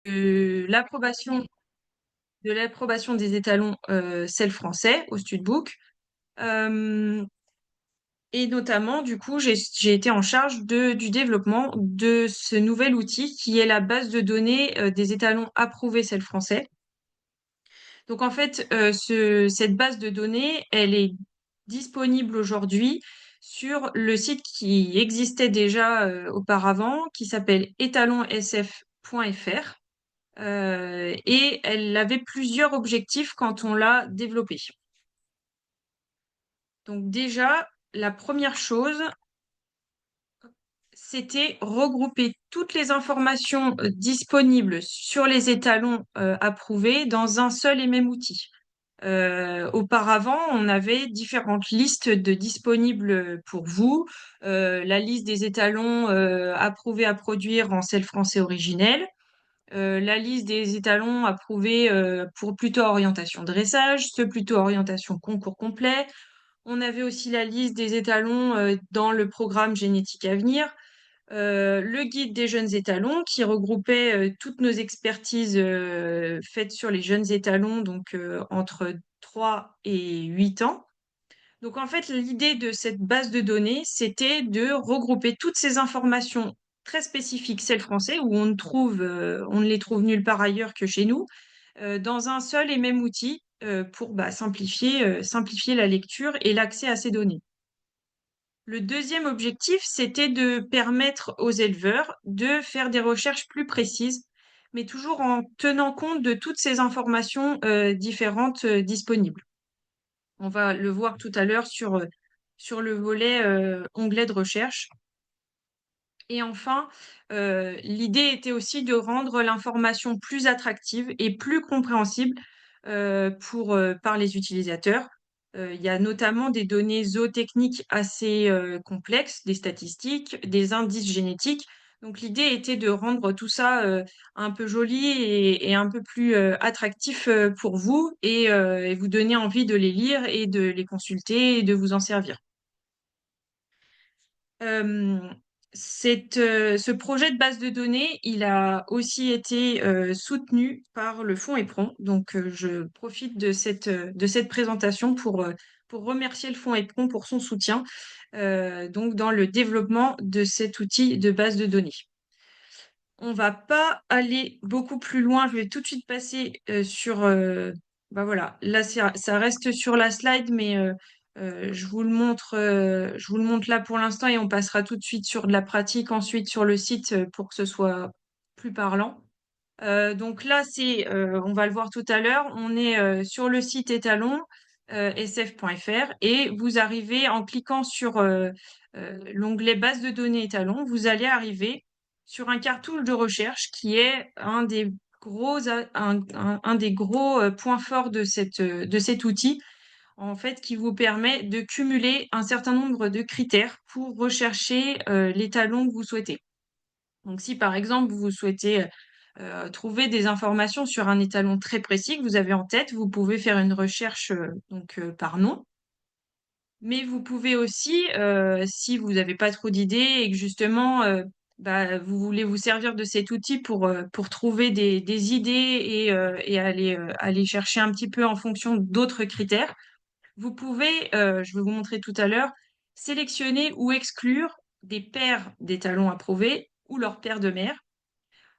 de l'approbation des étalons SEL français au Studbook. Euh, et notamment, du coup, j'ai été en charge du développement de ce nouvel outil qui est la base de données des étalons approuvés SEL français. Donc en fait, cette base de données, elle est disponible aujourd'hui sur le site qui existait déjà auparavant, qui s'appelle étalonsf.fr. Et elle avait plusieurs objectifs quand on l'a développée. Donc déjà, la première chose, c'était regrouper toutes les informations disponibles sur les étalons approuvés dans un seul et même outil. Auparavant, on avait différentes listes de disponibles pour vous. La liste des étalons approuvés à produire en sel français originel. La liste des étalons approuvés pour plutôt orientation dressage, ceux plutôt orientation concours complet. On avait aussi la liste des étalons dans le programme génétique à venir. Le guide des jeunes étalons qui regroupait toutes nos expertises faites sur les jeunes étalons, donc entre 3 et 8 ans. Donc en fait, l'idée de cette base de données, c'était de regrouper toutes ces informations très spécifiques, celles français, où on ne les trouve nulle part ailleurs que chez nous, dans un seul et même outil pour simplifier la lecture et l'accès à ces données. Le deuxième objectif, c'était de permettre aux éleveurs de faire des recherches plus précises, mais toujours en tenant compte de toutes ces informations différentes disponibles. On va le voir tout à l'heure sur le volet onglet de recherche. Et enfin, l'idée était aussi de rendre l'information plus attractive et plus compréhensible par les utilisateurs. Il y a notamment des données zootechniques assez complexes, des statistiques, des indices génétiques. Donc l'idée était de rendre tout ça un peu joli et un peu plus attractif pour vous et vous donner envie de les lire et de les consulter et de vous en servir. Euh, ce projet de base de données, il a aussi été soutenu par le Fonds EPRON. Donc, je profite de cette présentation pour remercier le Fonds EPRON pour son soutien donc dans le développement de cet outil de base de données. On va pas aller beaucoup plus loin. Je vais tout de suite passer sur. Bah voilà, là ça reste sur la slide, mais je vous le montre là pour l'instant et on passera tout de suite sur de la pratique ensuite sur le site pour que ce soit plus parlant. Donc là, on va le voir tout à l'heure, on est sur le site étalon sf.fr et vous arrivez en cliquant sur l'onglet base de données étalon, vous allez arriver sur un cartouche de recherche qui est un des gros points forts de cet outil, en fait, qui vous permet de cumuler un certain nombre de critères pour rechercher l'étalon que vous souhaitez. Donc, si par exemple vous souhaitez trouver des informations sur un étalon très précis que vous avez en tête, vous pouvez faire une recherche par nom. Mais vous pouvez aussi, si vous n'avez pas trop d'idées et que justement vous voulez vous servir de cet outil pour trouver des idées et aller chercher un petit peu en fonction d'autres critères, vous pouvez, je vais vous montrer tout à l'heure, sélectionner ou exclure des paires d'étalons approuvés ou leurs paires de mères.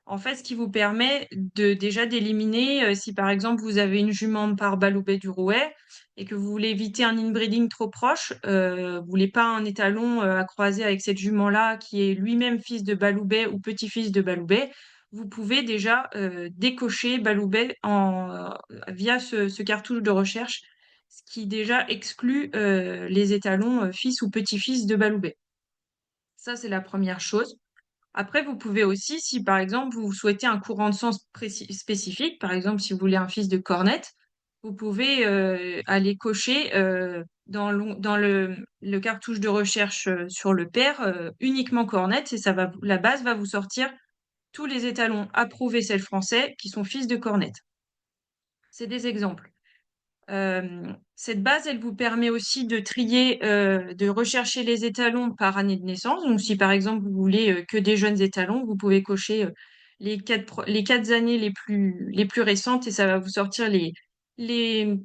En fait, ce qui vous permet déjà d'éliminer, si par exemple vous avez une jument par Baloubet du Rouet et que vous voulez éviter un inbreeding trop proche, vous voulez pas un étalon à croiser avec cette jument-là qui est lui-même fils de Baloubet ou petit-fils de Baloubet, vous pouvez déjà décocher Baloubet via ce cartouche de recherche, ce qui déjà exclut les étalons fils ou petit-fils de Baloubet. Ça, c'est la première chose. Après, vous pouvez aussi, si par exemple vous souhaitez un courant de sens spécifique, par exemple si vous voulez un fils de cornette, vous pouvez aller cocher dans le cartouche de recherche sur le pair uniquement cornette et la base va vous sortir tous les étalons approuvés celles français qui sont fils de cornette. C'est des exemples. Cette base, elle vous permet aussi de trier, de rechercher les étalons par année de naissance. Donc, si par exemple vous voulez que des jeunes étalons, vous pouvez cocher les 4 années les plus récentes et ça va vous sortir les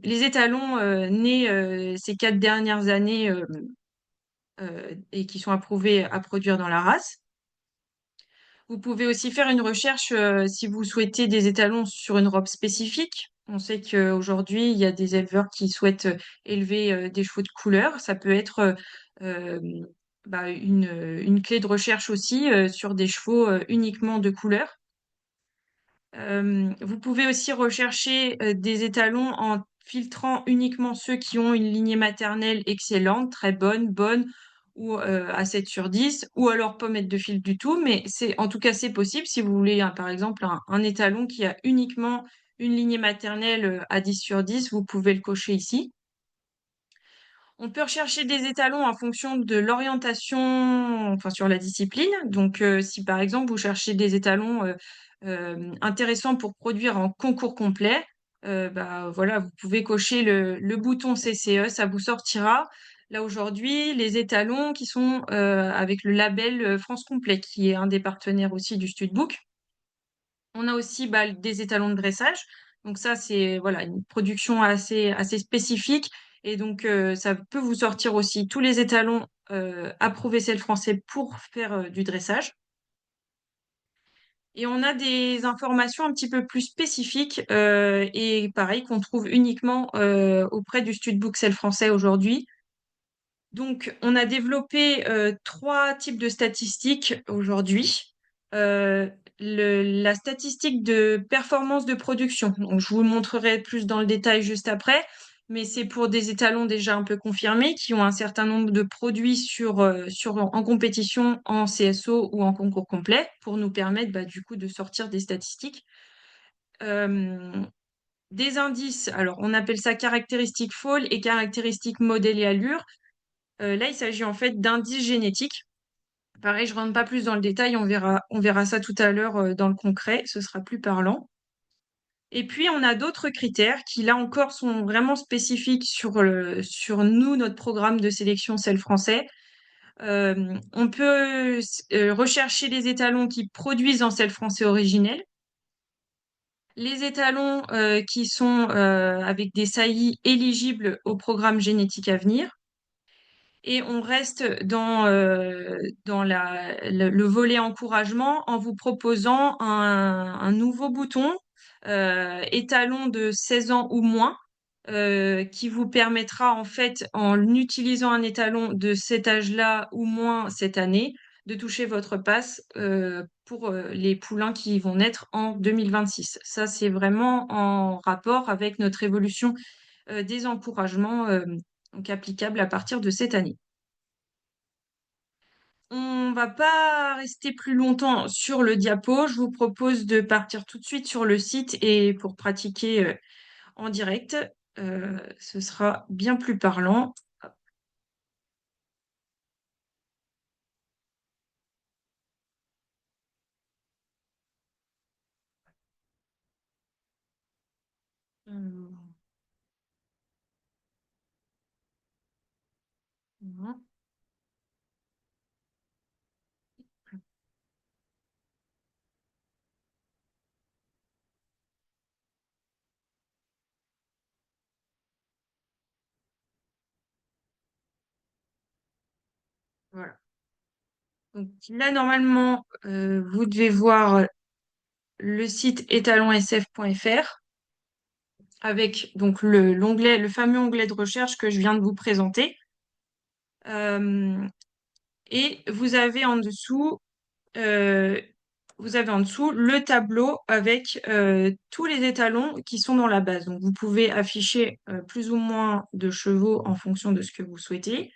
étalons nés ces 4 dernières années et qui sont approuvés à produire dans la race. Vous pouvez aussi faire une recherche si vous souhaitez des étalons sur une robe spécifique. On sait qu'aujourd'hui, il y a des éleveurs qui souhaitent élever des chevaux de couleur. Ça peut être euh, une clé de recherche aussi sur des chevaux uniquement de couleur. Vous pouvez aussi rechercher des étalons en filtrant uniquement ceux qui ont une lignée maternelle excellente, très bonne, bonne ou à 7 sur 10, ou alors pas mettre de filtre du tout, mais en tout cas c'est possible si vous voulez par exemple un étalon qui a uniquement une lignée maternelle à 10 sur 10, vous pouvez le cocher ici. On peut rechercher des étalons en fonction de l'orientation, enfin sur la discipline. Donc, si par exemple vous cherchez des étalons intéressants pour produire en concours complet, bah voilà, vous pouvez cocher le bouton CCE, ça vous sortira. Là aujourd'hui, les étalons qui sont avec le label France Complet, qui est un des partenaires aussi du Studbook. On a aussi bah, des étalons de dressage. Donc ça, c'est voilà une production assez spécifique. Et donc, ça peut vous sortir aussi tous les étalons approuvés CEL français pour faire du dressage. Et on a des informations un petit peu plus spécifiques et pareil qu'on trouve uniquement auprès du Studbook CEL français aujourd'hui. Donc, on a développé 3 types de statistiques aujourd'hui. Euh, la statistique de performance de production. Donc, je vous le montrerai plus dans le détail juste après, mais c'est pour des étalons déjà un peu confirmés qui ont un certain nombre de produits en compétition, en CSO ou en concours complet pour nous permettre bah, du coup de sortir des statistiques. Euh, des indices, alors on appelle ça caractéristiques fall et caractéristiques modèle et allure. Là, il s'agit en fait d'indices génétiques. Pareil, je rentre pas plus dans le détail, on verra ça tout à l'heure dans le concret, ce sera plus parlant. Et puis, on a d'autres critères qui, là encore, sont vraiment spécifiques sur nous, notre programme de sélection CEL français. On peut rechercher les étalons qui produisent en CEL français originel, les étalons qui sont avec des saillies éligibles au programme génétique à venir. Et on reste dans le volet encouragement en vous proposant un nouveau bouton, étalon de 16 ans ou moins, qui vous permettra en fait, en utilisant un étalon de cet âge-là ou moins cette année, de toucher votre passe pour les poulains qui vont naître en 2026. Ça, c'est vraiment en rapport avec notre évolution des encouragements donc applicables à partir de cette année. On va pas rester plus longtemps sur le diapo. Je vous propose de partir tout de suite sur le site et pour pratiquer en direct, ce sera bien plus parlant. Euh, voilà. Donc là, normalement, vous devez voir le site étalonsf.fr avec donc le fameux onglet de recherche que je viens de vous présenter. Euh, et euh, vous avez en dessous le tableau avec tous les étalons qui sont dans la base. Donc, vous pouvez afficher plus ou moins de chevaux en fonction de ce que vous souhaitez.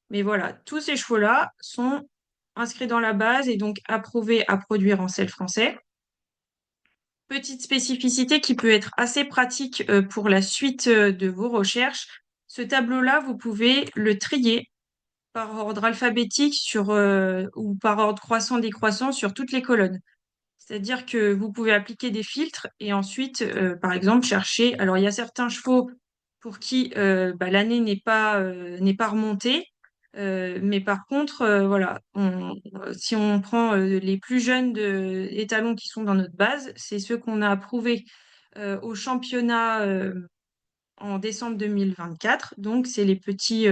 Mais voilà, tous ces chevaux-là sont inscrits dans la base et donc approuvés à produire en sel français. Petite spécificité qui peut être assez pratique pour la suite de vos recherches. Ce tableau-là, vous pouvez le trier par ordre alphabétique ou par ordre croissant-décroissant sur toutes les colonnes. C'est-à-dire que vous pouvez appliquer des filtres et ensuite, par exemple, chercher. Alors, il y a certains chevaux pour qui bah, l'année n'est pas remontée. Mais par contre, voilà, si on prend les plus jeunes étalons qui sont dans notre base, c'est ceux qu'on a approuvés au championnat en décembre 2024. Donc, c'est les petits,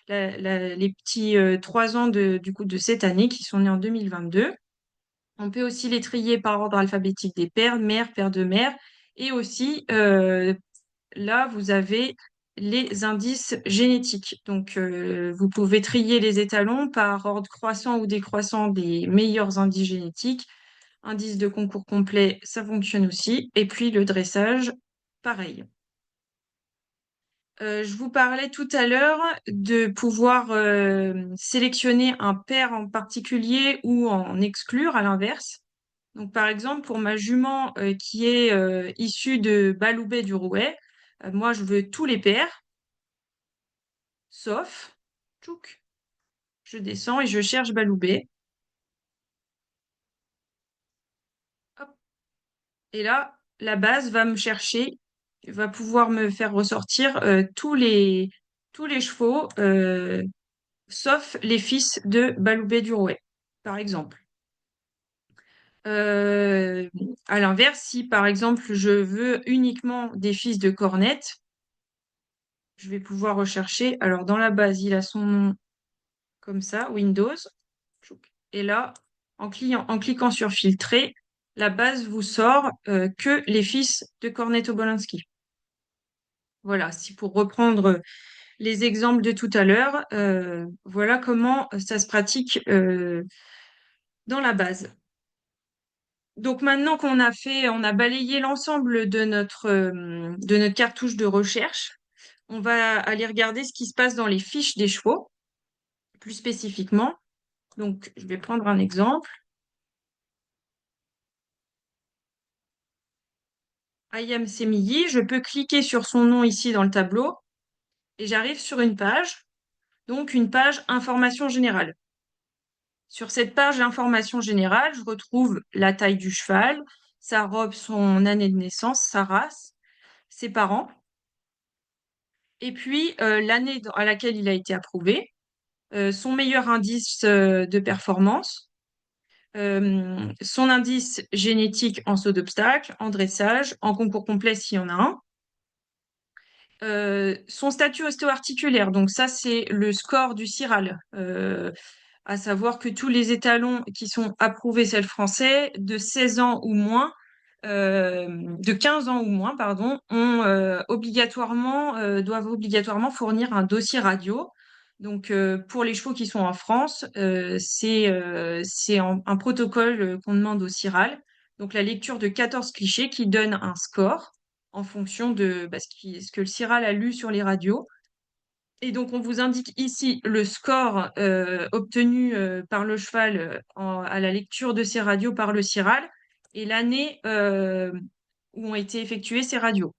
les petits 3 ans du coup, de cette année qui sont nés en 2022. On peut aussi les trier par ordre alphabétique des pères, mères, pères de mère. Et aussi, là, vous avez les indices génétiques. Donc, vous pouvez trier les étalons par ordre croissant ou décroissant des meilleurs indices génétiques. Indice de concours complet, ça fonctionne aussi. Et puis, le dressage, pareil. Je vous parlais tout à l'heure de pouvoir sélectionner un pair en particulier ou en exclure à l'inverse. Donc, par exemple, pour ma jument qui est issue de Baloubet du Rouet, moi, je veux tous les pairs, sauf, tchouk, je descends et je cherche Baloubet. Hop. Et là, la base va me chercher, va pouvoir me faire ressortir tous les chevaux, sauf les fils de Baloubet du Rouet, par exemple. Euh, à l'inverse, si par exemple je veux uniquement des fils de cornette, je vais pouvoir rechercher. Alors dans la base, il a son nom comme ça, Windows. Et là, en cliquant sur filtrer, la base vous sort que les fils de Cornetto Obolenski. Voilà, si pour reprendre les exemples de tout à l'heure, voilà comment ça se pratique dans la base. Donc maintenant on a balayé l'ensemble de notre cartouche de recherche, on va aller regarder ce qui se passe dans les fiches des chevaux, plus spécifiquement. Donc je vais prendre un exemple. Ayam Semilly, je peux cliquer sur son nom ici dans le tableau et j'arrive sur une page, donc une page information générale. Sur cette page d'information générale, je retrouve la taille du cheval, sa robe, son année de naissance, sa race, ses parents, et puis l'année à laquelle il a été approuvé, son meilleur indice de performance, son indice génétique en saut d'obstacle, en dressage, en concours complet s'il y en a un, son statut ostéo-articulaire, donc ça c'est le score du CIRAL, à savoir que tous les étalons qui sont approuvés celle français de 16 ans ou moins, de 15 ans ou moins, pardon, doivent obligatoirement fournir un dossier radio. Donc pour les chevaux qui sont en France, c'est un protocole qu'on demande au CIRAL. Donc la lecture de 14 clichés qui donne un score en fonction de ce que le CIRAL a lu sur les radios. Et donc, on vous indique ici le score obtenu par le cheval à la lecture de ces radios par le CIRAL et l'année où ont été effectuées ces radios.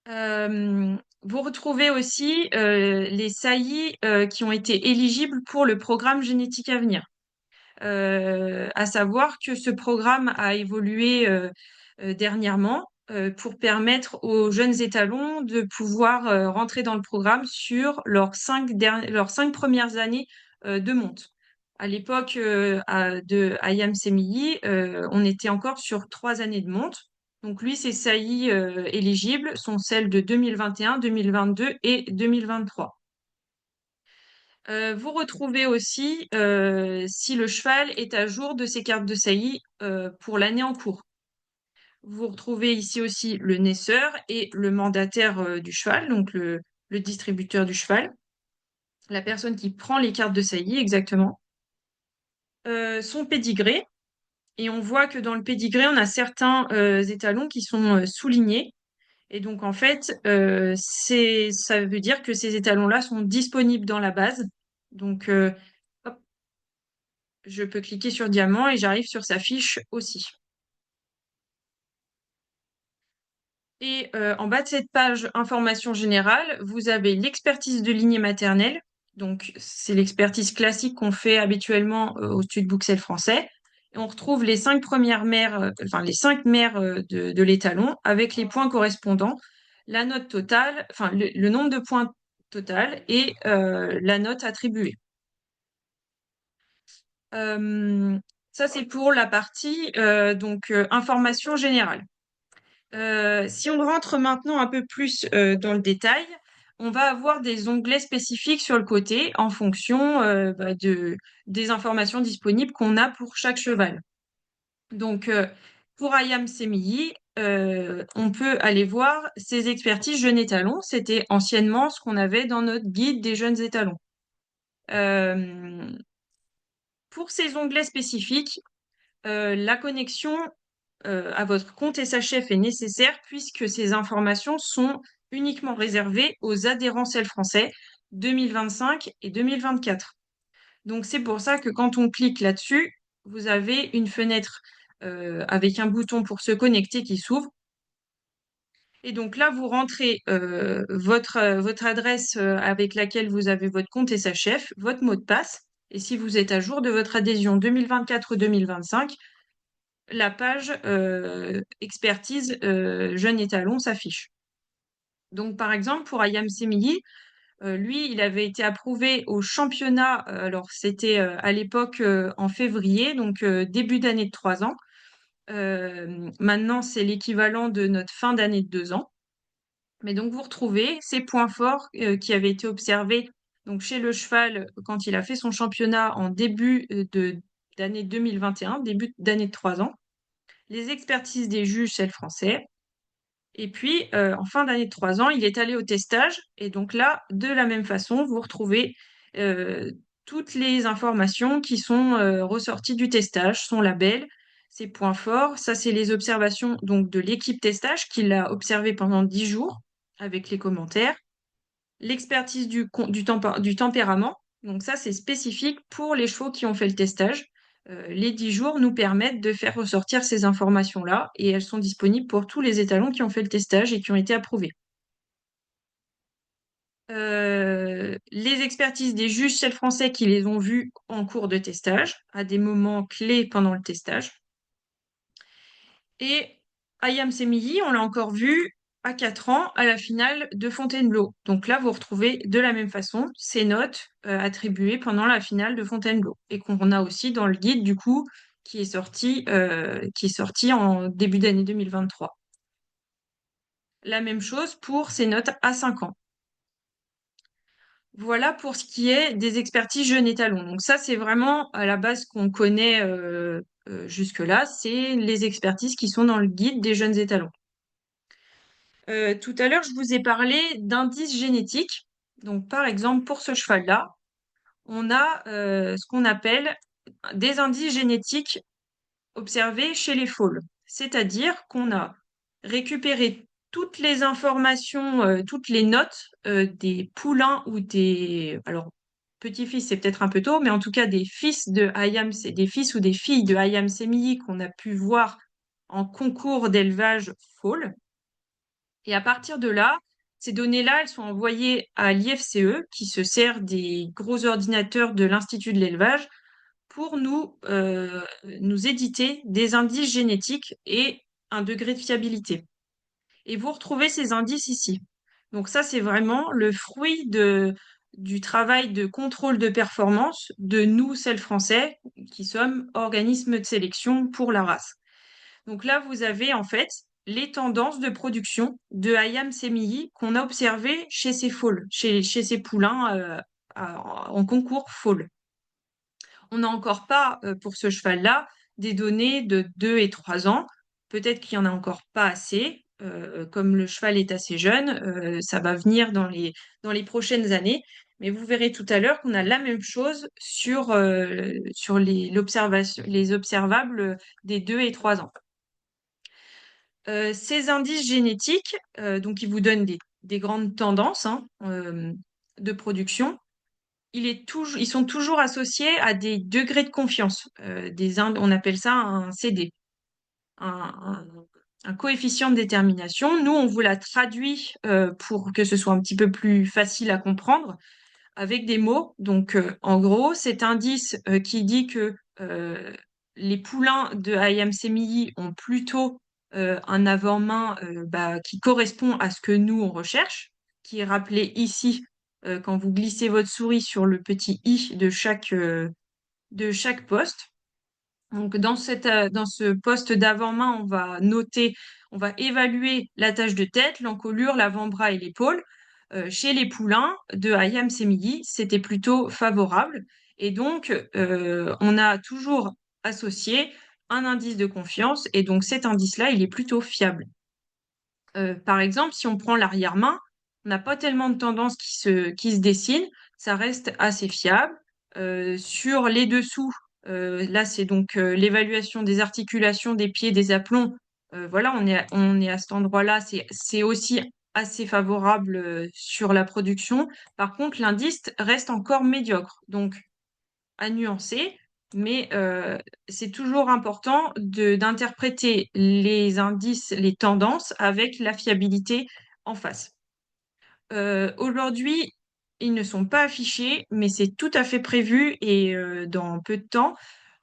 Vous retrouvez aussi les saillies qui ont été éligibles pour le programme génétique à venir. À savoir que ce programme a évolué dernièrement pour permettre aux jeunes étalons de pouvoir rentrer dans le programme sur leurs cinq premières années de monte. À l'époque de Ayam Semilly, on était encore sur 3 années de monte. Donc lui, ses saillies éligibles sont celles de 2021, 2022 et 2023. Vous retrouvez aussi si le cheval est à jour de ses cartes de saillie pour l'année en cours. Vous retrouvez ici aussi le naisseur et le mandataire du cheval, donc le distributeur du cheval, la personne qui prend les cartes de saillie exactement. Son pédigré, et on voit que dans le pédigré, on a certains étalons qui sont soulignés. Et donc en fait, ça veut dire que ces étalons-là sont disponibles dans la base. Donc hop, je peux cliquer sur diamant et j'arrive sur sa fiche aussi. Et en bas de cette page information générale, vous avez l'expertise de lignée maternelle. Donc, c'est l'expertise classique qu'on fait habituellement au Stud Buxel français. Et on retrouve les 5 premières mères, enfin les 5 mères de l'étalon avec les points correspondants, la note totale, enfin le nombre de points totale et la note attribuée. Euh, Ça, c'est pour la partie information générale. Si on rentre maintenant un peu plus dans le détail, on va avoir des onglets spécifiques sur le côté en fonction des informations disponibles qu'on a pour chaque cheval. Donc, pour Ayam Semilly, on peut aller voir ses expertises jeunes étalons. C'était anciennement ce qu'on avait dans notre guide des jeunes étalons. Euh, pour ces onglets spécifiques, la connexion à votre compte SHF est nécessaire puisque ces informations sont uniquement réservées aux adhérents Sel français 2025 et 2024. Donc c'est pour ça que quand on clique là-dessus, vous avez une fenêtre avec un bouton pour se connecter qui s'ouvre. Et donc là, vous rentrez votre adresse avec laquelle vous avez votre compte SHF, votre mot de passe. Et si vous êtes à jour de votre adhésion 2024 ou 2025, la page expertise jeune étalon s'affiche. Donc, par exemple, pour Ayam Semilly, lui, il avait été approuvé au championnat. Alors, c'était à l'époque en février, donc début d'année de 3 ans. Maintenant, c'est l'équivalent de notre fin d'année de 2 ans. Mais donc, vous retrouvez ces points forts qui avaient été observés donc chez le cheval quand il a fait son championnat en début d'année 2021, début d'année de 3 ans, les expertises des juges chez le français. Et puis, en fin d'année de 3 ans, il est allé au testage. Et donc là, de la même façon, vous retrouvez euh, toutes les informations qui sont ressorties du testage, son label, ses points forts. Ça, c'est les observations donc de l'équipe testage qui l'a observé pendant 10 jours avec les commentaires. L'expertise du tempérament. Donc ça, c'est spécifique pour les chevaux qui ont fait le testage. Les 10 jours nous permettent de faire ressortir ces informations-là et elles sont disponibles pour tous les étalons qui ont fait le testage et qui ont été approuvés. Les expertises des juges chez le français qui les ont vus en cours de testage, à des moments clés pendant le testage. Et Ayam Semilly, on l'a encore vu à 4 ans à la finale de Fontainebleau. Donc là, vous retrouvez de la même façon ces notes attribuées pendant la finale de Fontainebleau et qu'on a aussi dans le guide du coup qui est sorti en début d'année 2023. La même chose pour ces notes à 5 ans. Voilà pour ce qui est des expertises jeunes étalons. Donc ça, c'est vraiment à la base qu'on connaît jusque-là, c'est les expertises qui sont dans le guide des jeunes étalons. Tout à l'heure, je vous ai parlé d'indices génétiques. Donc, par exemple, pour ce cheval-là, on a ce qu'on appelle des indices génétiques observés chez les foals. C'est-à-dire qu'on a récupéré toutes les informations, toutes les notes des poulains ou des... Alors, petits-fils, c'est peut-être un peu tôt, mais en tout cas des fils de Hayam, c'est des fils ou des filles de Hayam Semilly qu'on a pu voir en concours d'élevage foal. Et à partir de là, ces données-là, elles sont envoyées à l'IFCE, qui se sert des gros ordinateurs de l'Institut de l'élevage, pour nous éditer des indices génétiques et un degré de fiabilité. Et vous retrouvez ces indices ici. Donc ça, c'est vraiment le fruit du travail de contrôle de performance de nous, celles français, qui sommes organismes de sélection pour la race. Donc là, vous avez en fait les tendances de production de Hayam Semilly qu'on a observées chez ces foals, chez ces poulains en concours foal. On n'a encore pas, pour ce cheval-là, des données de 2 et 3 ans. Peut-être qu'il n'y en a encore pas assez. Comme le cheval est assez jeune, ça va venir dans les prochaines années. Mais vous verrez tout à l'heure qu'on a la même chose sur les observables des 2 et 3 ans. Ces indices génétiques, donc ils vous donnent des grandes tendances de production. Ils sont toujours associés à des degrés de confiance. On appelle ça un CD, un, un- un coefficient de détermination. Nous, on vous l'a traduit pour que ce soit un petit peu plus facile à comprendre avec des mots. Donc, en gros, cet indice qui dit que les poulains de Hayam Semilly ont plutôt un avant-main qui correspond à ce que nous, on recherche, qui est rappelé ici quand vous glissez votre souris sur le petit i de chaque poste. Donc, dans ce poste d'avant-main, on va noter, on va évaluer la tache de tête, l'encolure, l'avant-bras et l'épaule. Chez les poulains de Hayam Semilly, c'était plutôt favorable. Et donc, on a toujours associé un indice de confiance. Et donc, cet indice-là, il est plutôt fiable. Par exemple, si on prend l'arrière-main, on n'a pas tellement de tendances qui se dessinent, ça reste assez fiable. Sur les dessous, là c'est donc l'évaluation des articulations des pieds, des aplombs. Voilà, on est à cet endroit-là, c'est aussi assez favorable sur la production. Par contre, l'indice reste encore médiocre. Donc, à nuancer, mais c'est toujours important d'interpréter les indices, les tendances avec la fiabilité en face. Aujourd'hui, ils ne sont pas affichés, mais c'est tout à fait prévu et dans peu de temps,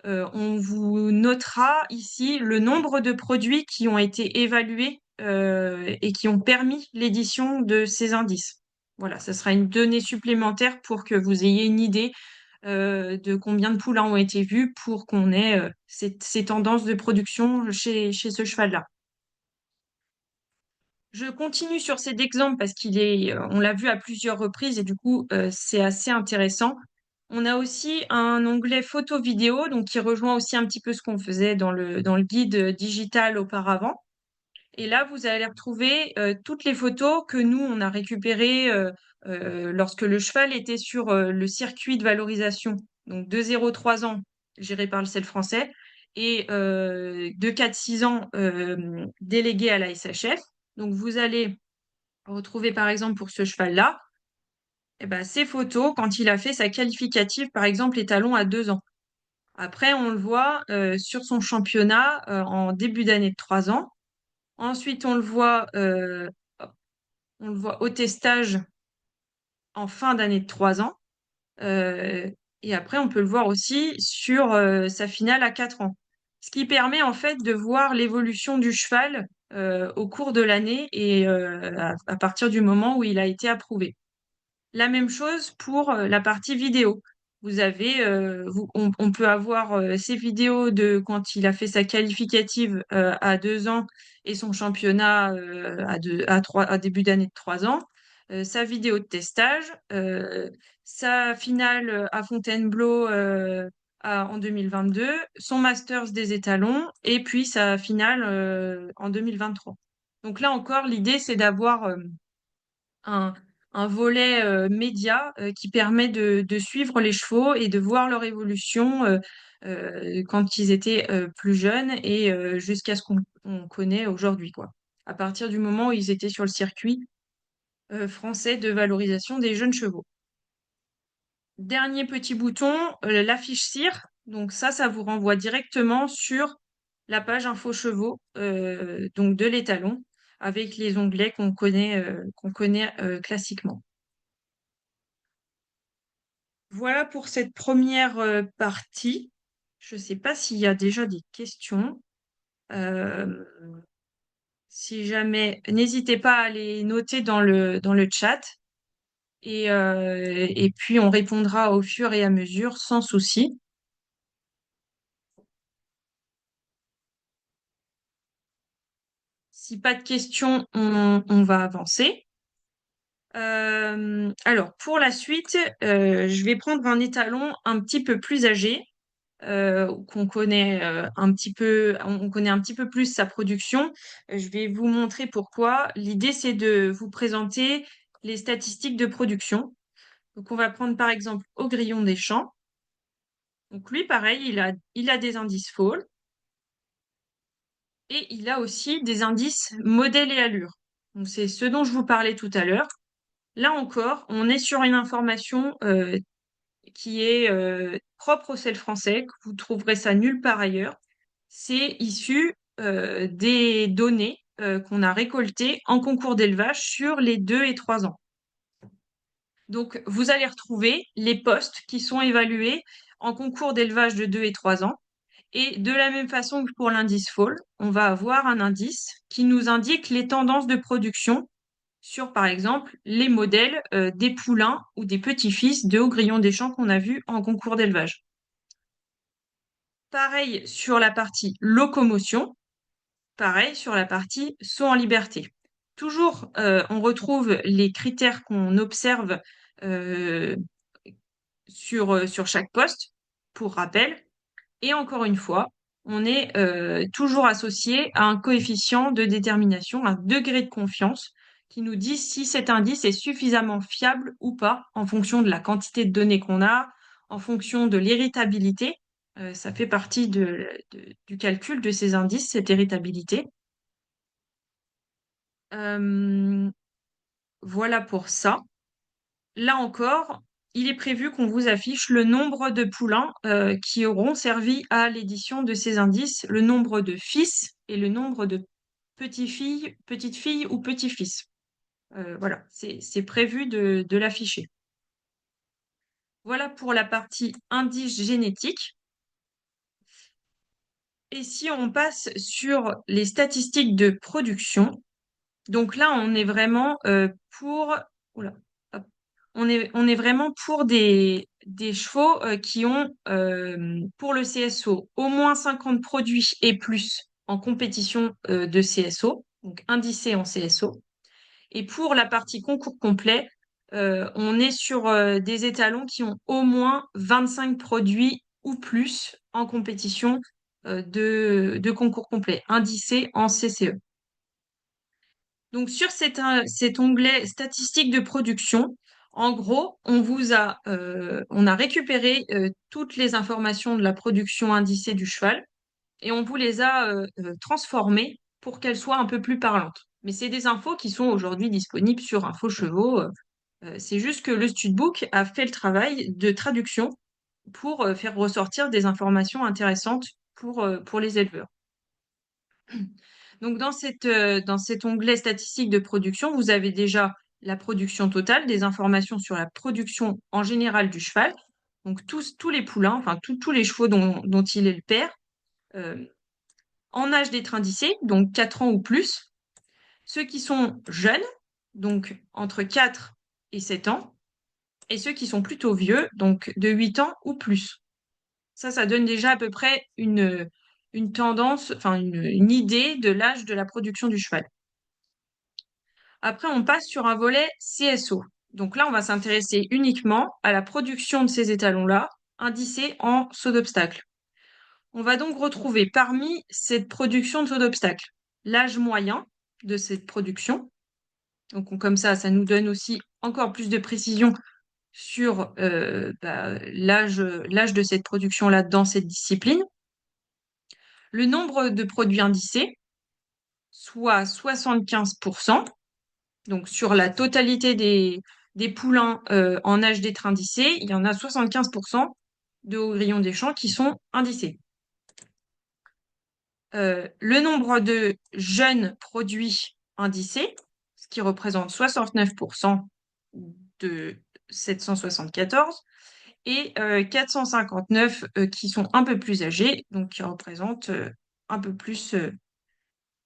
on vous notera ici le nombre de produits qui ont été évalués et qui ont permis l'édition de ces indices. Voilà, ça sera une donnée supplémentaire pour que vous ayez une idée de combien de poulains ont été vus pour qu'on ait ces tendances de production chez ce cheval-là. Je continue sur cet exemple parce on l'a vu à plusieurs reprises et du coup, c'est assez intéressant. On a aussi un onglet photo-vidéo, donc qui rejoint aussi un petit peu ce qu'on faisait dans le guide digital auparavant. Et là, vous allez retrouver toutes les photos que nous, on a récupérées lorsque le cheval était sur le circuit de valorisation, donc de 0-3 ans, géré par le CEL français, et de 4-6 ans délégué à la SHF. Donc, vous allez retrouver, par exemple, pour ce cheval-là, eh ben, ces photos quand il a fait sa qualificative, par exemple, les talons à 2 ans. Après, on le voit sur son championnat en début d'année de 3 ans. Ensuite, on le voit au testage en fin d'année de 3 ans. Euh, et après, on peut le voir aussi sur sa finale à 4 ans. Ce qui permet en fait de voir l'évolution du cheval au cours de l'année et à partir du moment où il a été approuvé. La même chose pour la partie vidéo. On peut avoir ces vidéos de quand il a fait sa qualificative à 2 ans et son championnat à début d'année de 3 ans, sa vidéo de testage, sa finale à Fontainebleau en 2022, son Masters des étalons et puis sa finale en 2023. Donc là encore, l'idée c'est d'avoir un, un volet média qui permet de suivre les chevaux et de voir leur évolution quand ils étaient plus jeunes et jusqu'à ce qu'on connaît aujourd'hui, quoi. À partir du moment où ils étaient sur le circuit français de valorisation des jeunes chevaux. Dernier petit bouton, l'affiche cire. Donc ça vous renvoie directement sur la page info chevaux donc de l'étalon avec les onglets qu'on connaît classiquement. Voilà pour cette première partie. Je ne sais pas s'il y a déjà des questions. Euh, Si jamais, n'hésitez pas à les noter dans le chat et puis on répondra au fur et à mesure sans souci. Si pas de questions, on va avancer. Alors, pour la suite, je vais prendre un étalon un petit peu plus âgé, qu'on connaît un petit peu, on connaît un petit peu plus sa production. Je vais vous montrer pourquoi. L'idée, c'est de vous présenter les statistiques de production. Donc, on va prendre par exemple au grillon des champs. Donc, lui, pareil, il a des indices fall et il a aussi des indices modèle et allure. Donc, c'est ce dont je vous parlais tout à l'heure. Là encore, on est sur une information qui est propre au sel français, que vous trouverez ça nulle part ailleurs. C'est issu des données qu'on a récoltées en concours d'élevage sur les 2 et 3 ans. Donc, vous allez retrouver les postes qui sont évalués en concours d'élevage de 2 et 3 ans. Et de la même façon que pour l'indice fall, on va avoir un indice qui nous indique les tendances de production sur, par exemple, les modèles des poulains ou des petits-fils de Hauts-Grillons des Champs qu'on a vus en concours d'élevage. Pareil sur la partie locomotion, pareil sur la partie saut en liberté. Toujours, on retrouve les critères qu'on observe euh, sur chaque poste, pour rappel. Et encore une fois, on est toujours associé à un coefficient de détermination, un degré de confiance qui nous dit si cet indice est suffisamment fiable ou pas en fonction de la quantité de données qu'on a, en fonction de l'héritabilité. Ça fait partie du calcul de ces indices, cette héritabilité. Euh, voilà pour ça. Là encore, il est prévu qu'on vous affiche le nombre de poulains qui auront servi à l'édition de ces indices, le nombre de fils et le nombre de petites-filles, petites-filles ou petits-fils. Voilà, c'est prévu de l'afficher. Voilà pour la partie indice génétique. Et si on passe sur les statistiques de production, donc là, on est vraiment pour... Oula, hop. On est vraiment pour des chevaux qui ont, pour le CSO, au moins 50 produits et plus en compétition de CSO, donc indicés en CSO. Et pour la partie concours complet, on est sur des étalons qui ont au moins 25 produits ou plus en compétition de concours complet, indicés en CCE. Donc sur cet onglet statistiques de production, en gros, on a récupéré toutes les informations de la production indicée du cheval et on vous les a transformées pour qu'elles soient un peu plus parlantes. Mais c'est des infos qui sont aujourd'hui disponibles sur Info Chevaux. C'est juste que le Studbook a fait le travail de traduction pour faire ressortir des informations intéressantes pour les éleveurs. Donc, dans cet onglet statistiques de production, vous avez déjà la production totale, des informations sur la production en général du cheval. Donc, tous les poulains, enfin, tous les chevaux dont il est le père, euh, en âge d'être indicés, donc 4 ans ou plus. Ceux qui sont jeunes, donc entre 4 et 7 ans. Et ceux qui sont plutôt vieux, donc de 8 ans ou plus. Ça donne déjà à peu près une tendance, enfin, une idée de l'âge de la production du cheval. Après, on passe sur un volet CSO. Donc là, on va s'intéresser uniquement à la production de ces étalons-là, indicés en saut d'obstacle. On va donc retrouver parmi cette production de saut d'obstacle l'âge moyen de cette production. Donc comme ça nous donne aussi encore plus de précision sur l'âge de cette production-là dans cette discipline. Le nombre de produits indicés, soit 75%. Donc, sur la totalité des poulains en âge d'être indicés, il y en a 75% de Hauts-Grillons des Champs qui sont indicés. Le nombre de jeunes produits indicés, ce qui représente 69% de 774, et 459 qui sont un peu plus âgés, donc qui représentent un peu plus,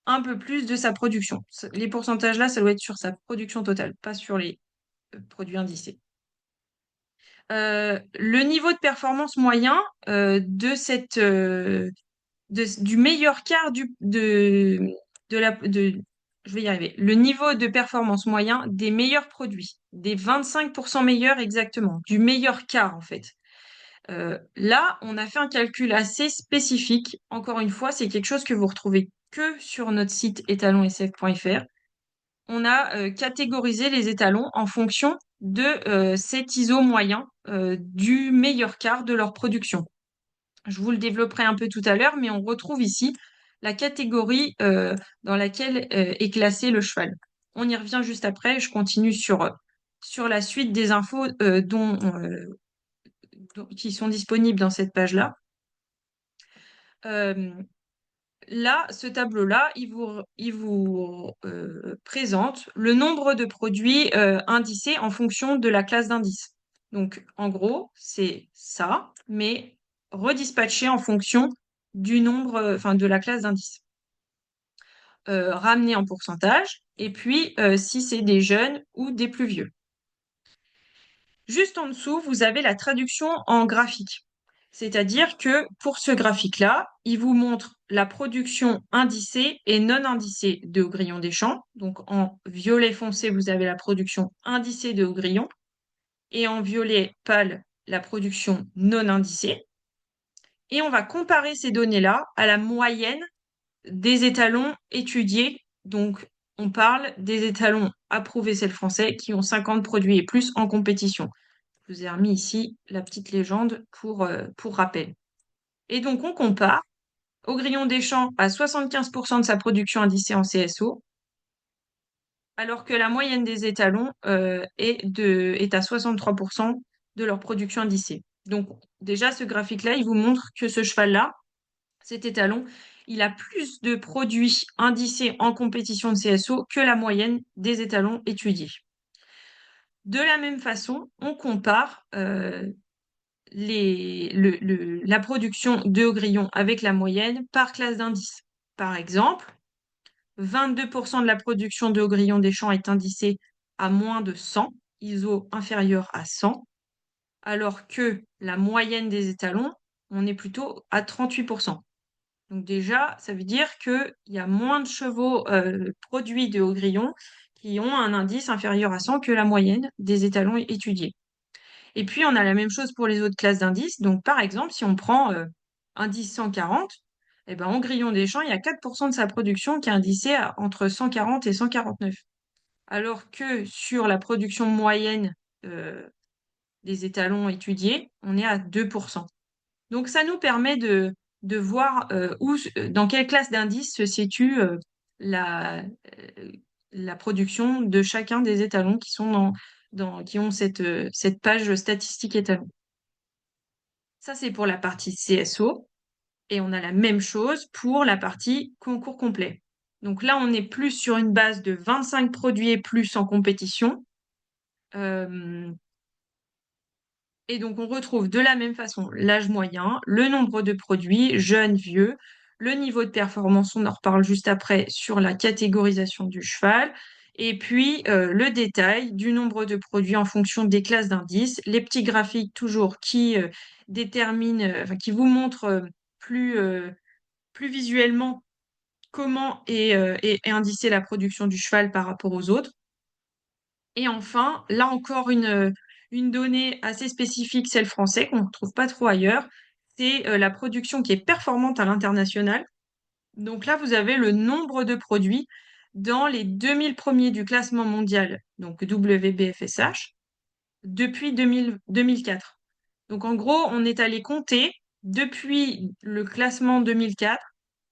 un peu plus de sa production. Les pourcentages là, ça doit être sur sa production totale, pas sur les produits indicés. Le niveau de performance moyen du meilleur quart je vais y arriver. Le niveau de performance moyen des meilleurs produits, des 25% meilleurs exactement, du meilleur quart en fait. Là, on a fait un calcul assez spécifique. Encore une fois, c'est quelque chose que vous retrouvez que sur notre site étalonsf.fr. On a catégorisé les étalons en fonction de cet ISO moyen du meilleur quart de leur production. Je vous le développerai un peu tout à l'heure, mais on retrouve ici la catégorie dans laquelle est classé le cheval. On y revient juste après. Je continue sur la suite des infos qui sont disponibles dans cette page-là. Là, ce tableau-là, il vous présente le nombre de produits indicés en fonction de la classe d'indice. Donc, en gros, c'est ça, mais redispatché en fonction du nombre, enfin, de la classe d'indice. ramené en pourcentage, et puis si c'est des jeunes ou des plus vieux. Juste en dessous, vous avez la traduction en graphique. C'est-à-dire que pour ce graphique-là, il vous montre la production indicée et non indicée de Hauts-Grillons des Champs. Donc en violet foncé, vous avez la production indicée de Hauts-Grillons et en violet pâle, la production non indicée. Et on va comparer ces données-là à la moyenne des étalons étudiés. Donc on parle des étalons approuvés c'est le français qui ont 50 produits et plus en compétition. Je vous ai remis ici la petite légende pour rappel. Et donc, on compare Hauts-Grillons des Champs à 75% de sa production indicée en CSO, alors que la moyenne des étalons est à 63% de leur production indicée. Donc, déjà, ce graphique-là, il vous montre que ce cheval-là, cet étalon, il a plus de produits indicés en compétition de CSO que la moyenne des étalons étudiés. De la même façon, on compare la production de grillons avec la moyenne par classe d'indice. Par exemple, 22% de la production de grillons des champs est indicée à moins de 100, ISO inférieur à 100, alors que la moyenne des étalons, on est plutôt à 38%. Donc déjà, ça veut dire qu'il y a moins de chevaux produits de haut grillons qui ont un indice inférieur à 100 que la moyenne des étalons étudiés. Et puis, on a la même chose pour les autres classes d'indices. Donc, par exemple, si on prend indice 140, eh ben, en grillon des champs, il y a 4% de sa production qui est indicée entre 140 et 149. Alors que sur la production moyenne euh, des étalons étudiés, on est à 2%. Donc, ça nous permet de voir dans quelle classe d'indice se situe la production de chacun des étalons qui sont qui ont cette page statistique étalon. Ça, c'est pour la partie CSO. Et on a la même chose pour la partie concours complet. Donc là, on est plus sur une base de 25 produits et plus en compétition. Euh, et donc, on retrouve de la même façon l'âge moyen, le nombre de produits, jeunes, vieux, le niveau de performance, on en reparle juste après sur la catégorisation du cheval, et puis le détail du nombre de produits en fonction des classes d'indices, les petits graphiques toujours qui déterminent, qui vous montrent plus visuellement comment est indicée la production du cheval par rapport aux autres. Et enfin, là encore, une donnée assez spécifique, c'est le français, qu'on ne retrouve pas trop ailleurs. C'est la production qui est performante à l'international. Donc là, vous avez le nombre de produits dans les 2000 premiers du classement mondial, donc WBFSH, depuis 2004. Donc en gros, on est allé compter depuis le classement 2004,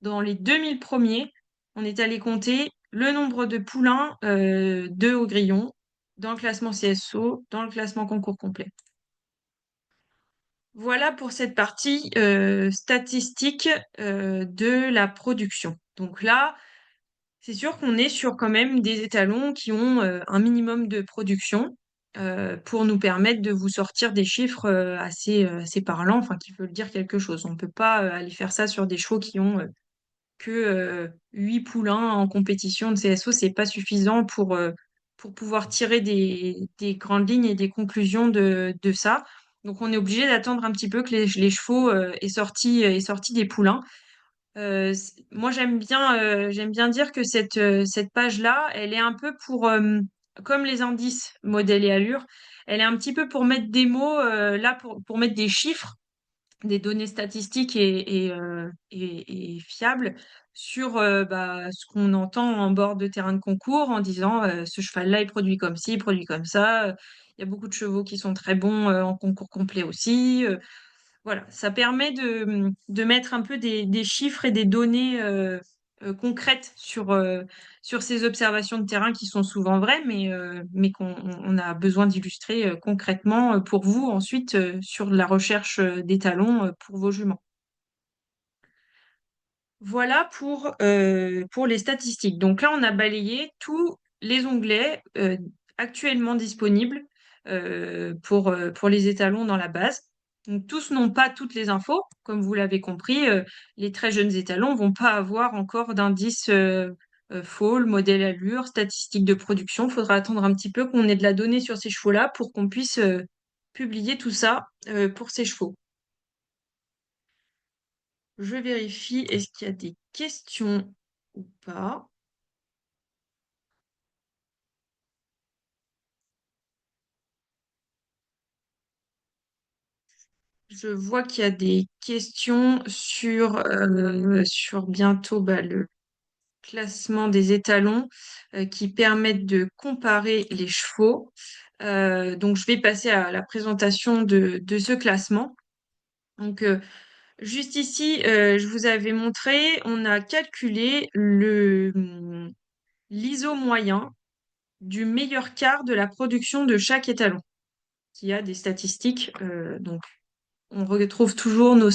dans les 2000 premiers, on est allé compter le nombre de poulains de haut grillon dans le classement CSO, dans le classement concours complet. Voilà pour cette partie statistique de la production. Donc là, c'est sûr qu'on est sur quand même des étalons qui ont un minimum de production pour nous permettre de vous sortir des chiffres assez parlants, enfin qui veulent dire quelque chose. On ne peut pas aller faire ça sur des chevaux qui ont que 8 poulains en compétition de CSO, c'est pas suffisant pour pouvoir tirer des grandes lignes et des conclusions de ça. Donc on est obligé d'attendre un petit peu que les chevaux aient sorti des poulains. Moi, j'aime bien dire que cette page-là, elle est un peu comme les indices modèle et allure, elle est un petit peu pour mettre des mots, là, pour mettre des chiffres, des données statistiques et fiables sur ce qu'on entend en bord de terrain de concours en disant ce cheval-là est produit comme ci, produit comme ça. Il y a beaucoup de chevaux qui sont très bons en concours complet aussi. Voilà, ça permet de mettre un peu des chiffres et des données concrètes sur ces observations de terrain qui sont souvent vraies, mais qu'on a besoin d'illustrer concrètement pour vous ensuite sur la recherche des talons pour vos juments. Voilà pour les statistiques. Donc là, on a balayé tous les onglets actuellement disponibles pour les étalons dans la base. Donc tous n'ont pas toutes les infos. Comme vous l'avez compris, les très jeunes étalons vont pas avoir encore d'indice foal, modèle allure, statistiques de production. Il faudra attendre un petit peu qu'on ait de la donnée sur ces chevaux-là pour qu'on puisse publier tout ça pour ces chevaux. Je vérifie, est-ce qu'il y a des questions ou pas? Je vois qu'il y a des questions sur bientôt le classement des étalons qui permettent de comparer les chevaux. Donc, je vais passer à la présentation de ce classement. Donc, juste ici, je vous avais montré, on a calculé l'ISO moyen du meilleur quart de la production de chaque étalon, qui a des statistiques. Donc, on retrouve toujours nos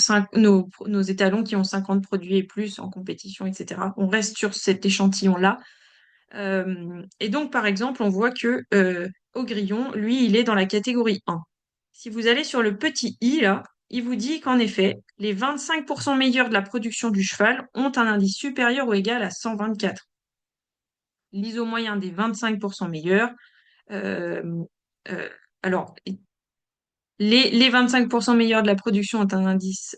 étalons qui ont 50 produits et plus en compétition, etc. On reste sur cet échantillon-là. Et donc, par exemple, on voit que Augrillon, lui, il est dans la catégorie 1. Si vous allez sur le petit i, là, il vous dit qu'en effet, les 25% meilleurs de la production du cheval ont un indice supérieur ou égal à 124. L'ISO moyen des 25% meilleurs. euh, euh, alors, les 25% meilleurs de la production ont un indice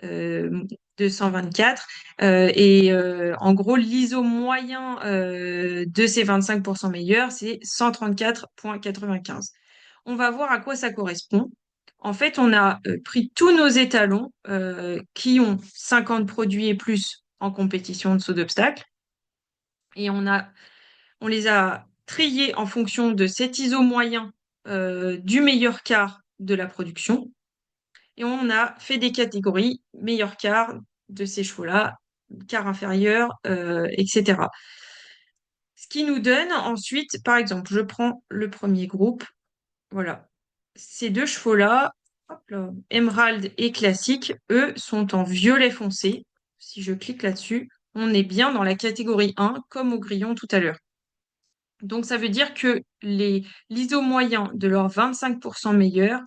de 124. En gros, l'ISO moyen de ces 25% meilleurs, c'est 134,95. On va voir à quoi ça correspond. En fait, on a pris tous nos étalons qui ont 50 produits et plus en compétition de saut d'obstacle et on les a triés en fonction de cet ISO moyen du meilleur quart de la production. Et on a fait des catégories, meilleur quart de ces chevaux-là, quart inférieur, etc. Ce qui nous donne ensuite, par exemple, je prends le premier groupe, voilà. Ces deux chevaux-là, hop là, Emerald et Classique, eux, sont en violet foncé. Si je clique là-dessus, on est bien dans la catégorie 1, comme au grillon tout à l'heure. Donc, ça veut dire que l'ISO moyen de leurs 25% meilleurs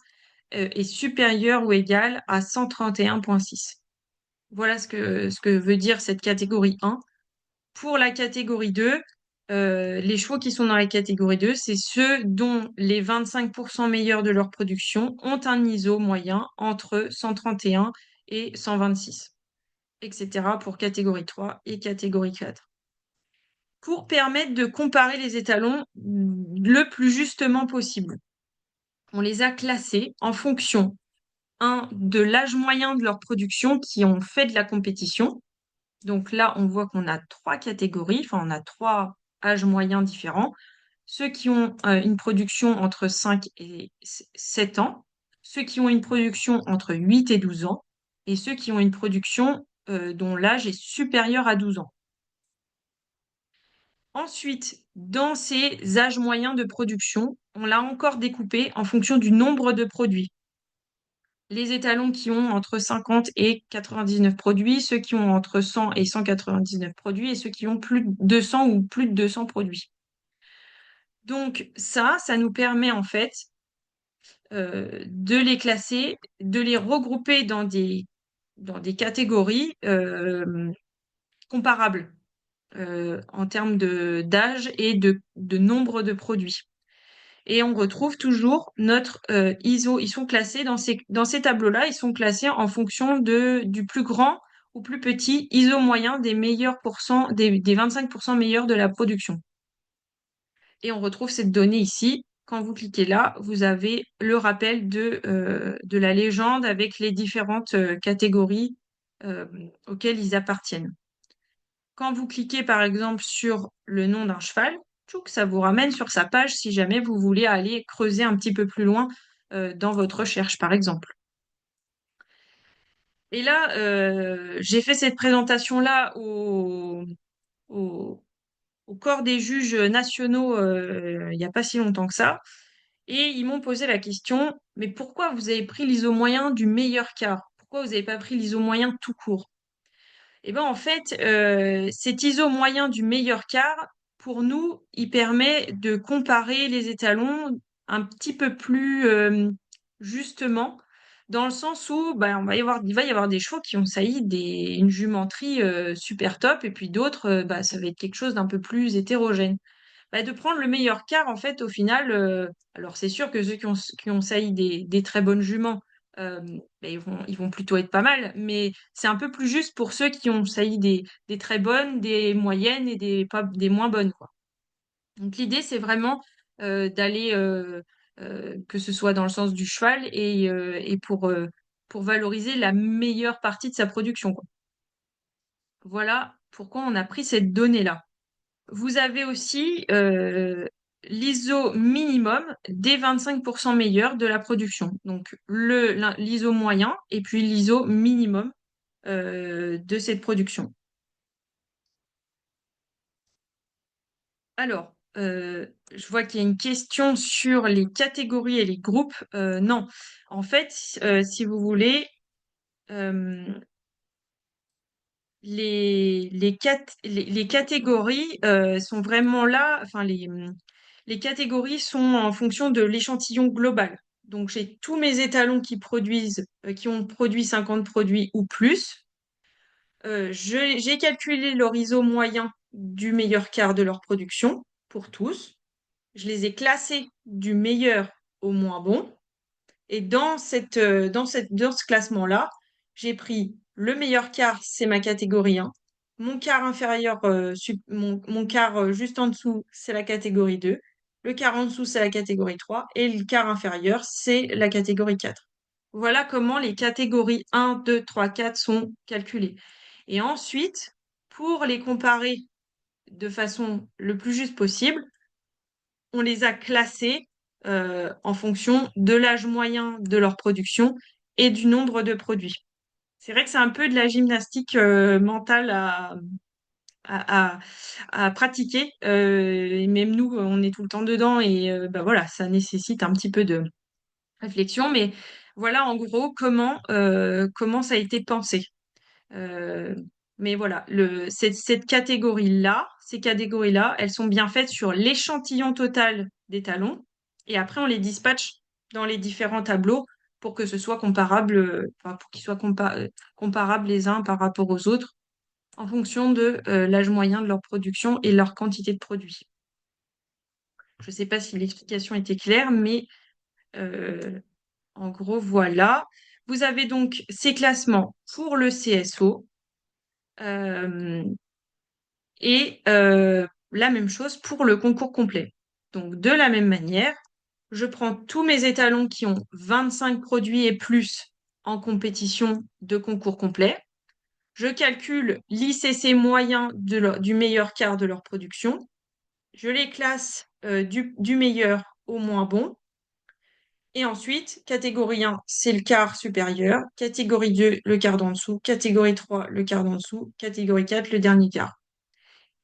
est supérieur ou égal à 131,6. Voilà ce que veut dire cette catégorie 1. Pour la catégorie 2, les chevaux qui sont dans la catégorie 2, c'est ceux dont les 25% meilleurs de leur production ont un ISO moyen entre 131 et 126, etc. pour catégorie 3 et catégorie 4. Pour permettre de comparer les étalons le plus justement possible. On les a classés en fonction, de l'âge moyen de leur production qui ont fait de la compétition. Donc là, on voit qu'on a trois catégories, enfin on a trois âges moyens différents. Ceux qui ont une production entre 5 et 7 ans, ceux qui ont une production entre 8 et 12 ans, et ceux qui ont une production dont l'âge est supérieur à 12 ans. Ensuite, dans ces âges moyens de production, on l'a encore découpé en fonction du nombre de produits. Les étalons qui ont entre 50 et 99 produits, ceux qui ont entre 100 et 199 produits et ceux qui ont plus de 200 ou plus de 200 produits. Donc ça nous permet en fait de les classer, de les regrouper dans des catégories comparables en termes d'âge et de nombre de produits. Et on retrouve toujours notre ISO. Ils sont classés dans ces tableaux-là, ils sont classés en fonction du plus grand ou plus petit ISO moyen des meilleurs des 25% meilleurs de la production. Et on retrouve cette donnée ici. Quand vous cliquez là, vous avez le rappel de la légende avec les différentes catégories auxquelles ils appartiennent. Quand vous cliquez par exemple sur le nom d'un cheval, ça vous ramène sur sa page si jamais vous voulez aller creuser un petit peu plus loin dans votre recherche, par exemple. Et là, j'ai fait cette présentation-là au, au corps des juges nationaux il n'y a pas si longtemps que ça. Et ils m'ont posé la question, mais pourquoi vous avez pris l'ISO moyen du meilleur quart? Pourquoi vous n'avez pas pris l'ISO moyen tout court? Eh ben, en fait, cet ISO moyen du meilleur quart, pour nous, il permet de comparer les étalons un petit peu plus justement, dans le sens où bah, il va y avoir des chevaux qui ont sailli une jumenterie super top, et puis d'autres, bah, ça va être quelque chose d'un peu plus hétérogène. Bah, de prendre le meilleur quart, en fait, au final, alors c'est sûr que ceux qui ont sailli des très bonnes juments, euh, bah, ils vont plutôt être pas mal, mais c'est un peu plus juste pour ceux qui ont sailli des très bonnes, des moyennes et des moins bonnes, quoi. Donc l'idée, c'est vraiment d'aller, que ce soit dans le sens du cheval et pour valoriser la meilleure partie de sa production, quoi. Voilà pourquoi on a pris cette donnée-là. Vous avez aussi l'ISO minimum des 25% meilleurs de la production. Donc l'ISO moyen et puis l'ISO minimum de cette production. Alors, je vois qu'il y a une question sur les catégories et les groupes. Non, en fait, si vous voulez, euh, les catégories sont vraiment là, enfin les catégories sont en fonction de l'échantillon global. Donc j'ai tous mes étalons qui ont produit 50 produits ou plus. J'ai calculé leur ISO moyen du meilleur quart de leur production pour tous. Je les ai classés du meilleur au moins bon. Et dans ce classement-là, j'ai pris le meilleur quart, c'est ma catégorie 1. Mon quart inférieur, mon quart juste en dessous, c'est la catégorie 2. Le quart en dessous, c'est la catégorie 3. Et le quart inférieur, c'est la catégorie 4. Voilà comment les catégories 1, 2, 3, 4 sont calculées. Et ensuite, pour les comparer de façon le plus juste possible, on les a classés en fonction de l'âge moyen de leur production et du nombre de produits. C'est vrai que c'est un peu de la gymnastique mentale à, à- à pratiquer. Et même nous, on est tout le temps dedans et bah voilà, ça nécessite un petit peu de réflexion. Mais voilà en gros comment ça a été pensé. Euh, mais voilà, ces catégories-là, elles sont bien faites sur l'échantillon total des talons. Et après, on les dispatche dans les différents tableaux pour que ce soit comparable, enfin, pour qu'ils soient comparables les uns par rapport aux autres en fonction de l'âge moyen de leur production et leur quantité de produits. Je ne sais pas si l'explication était claire, mais euh, en gros, voilà. Vous avez donc ces classements pour le CSO. Euh, Et la même chose pour le concours complet. Donc, de la même manière, je prends tous mes étalons qui ont 25 produits et plus en compétition de concours complet. Je calcule l'ICC moyen du meilleur quart de leur production. Je les classe du meilleur au moins bon. Et ensuite, catégorie 1, c'est le quart supérieur. Catégorie 2, le quart d'en dessous. Catégorie 3, le quart d'en dessous. Catégorie 4, le dernier quart.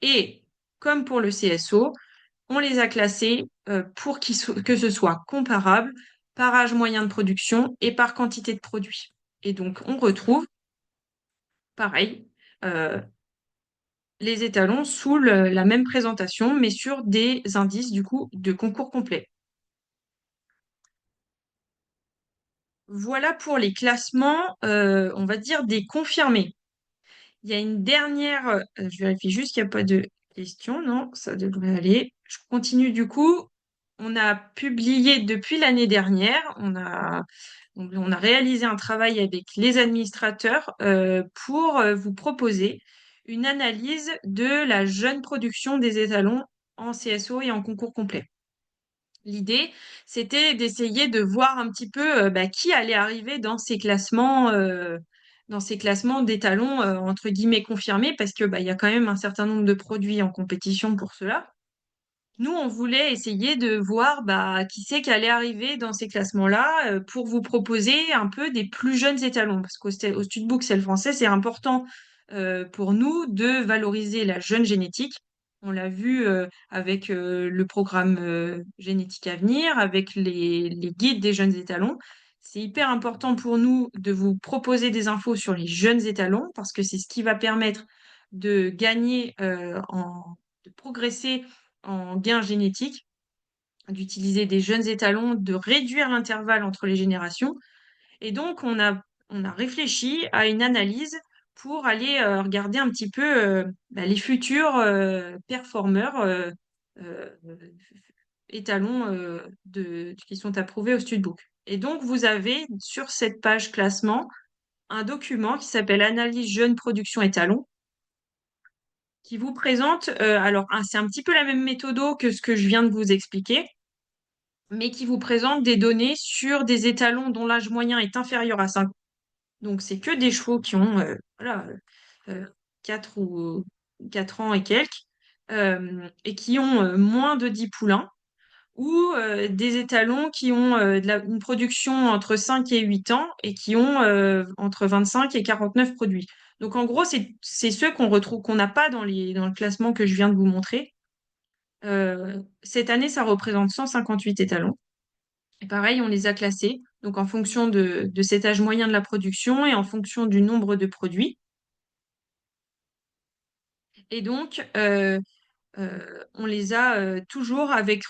Et comme pour le CSO, on les a classés pour que ce soit comparable par âge moyen de production et par quantité de produits. Et donc, on retrouve, pareil, euh, les étalons sous la même présentation, mais sur des indices, du coup, de concours complet. Voilà pour les classements, on va dire, des confirmés. Il y a une dernière, je vérifie juste qu'il n'y a pas de questions. Non, ça devrait aller. Je continue du coup. On a publié depuis l'année dernière, on a réalisé un travail avec les administrateurs pour vous proposer une analyse de la jeune production des étalons en CSO et en concours complet. L'idée, c'était d'essayer de voir un petit peu bah, qui allait arriver dans ces classements d'étalons entre guillemets confirmés, parce que bah, il y a quand même un certain nombre de produits en compétition pour cela. Nous, on voulait essayer de voir bah, qui c'est qui allait arriver dans ces classements-là pour vous proposer un peu des plus jeunes étalons. Parce au Studbook, c'est le français, c'est important pour nous de valoriser la jeune génétique. On l'a vu avec le programme Génétique à venir, avec les guides des jeunes étalons. C'est hyper important pour nous de vous proposer des infos sur les jeunes étalons parce que c'est ce qui va permettre de gagner de progresser en gain génétique, d'utiliser des jeunes étalons, de réduire l'intervalle entre les générations Et donc, on a réfléchi à une analyse pour aller regarder un petit peu bah, les futurs performeurs euh, étalons qui sont approuvés au Studbook. Et donc, vous avez sur cette page classement un document qui s'appelle Analyse jeune production étalon qui vous présente, alors c'est un petit peu la même méthode que ce que je viens de vous expliquer, mais qui vous présente des données sur des étalons dont l'âge moyen est inférieur à 5 ans. Donc, c'est que des chevaux qui ont voilà, euh, 4 ou 4 ans et quelques, et qui ont moins de 10 poulains, ou des étalons qui ont une production entre 5 et 8 ans et qui ont entre 25 et 49 produits. Donc, en gros, c'est ceux qu'on retrouve, qu'on n'a pas dans le classement que je viens de vous montrer. Cette année, ça représente 158 étalons. Et pareil, on les a classés, donc en fonction de cet âge moyen de la production et en fonction du nombre de produits. Et donc, on les a toujours avec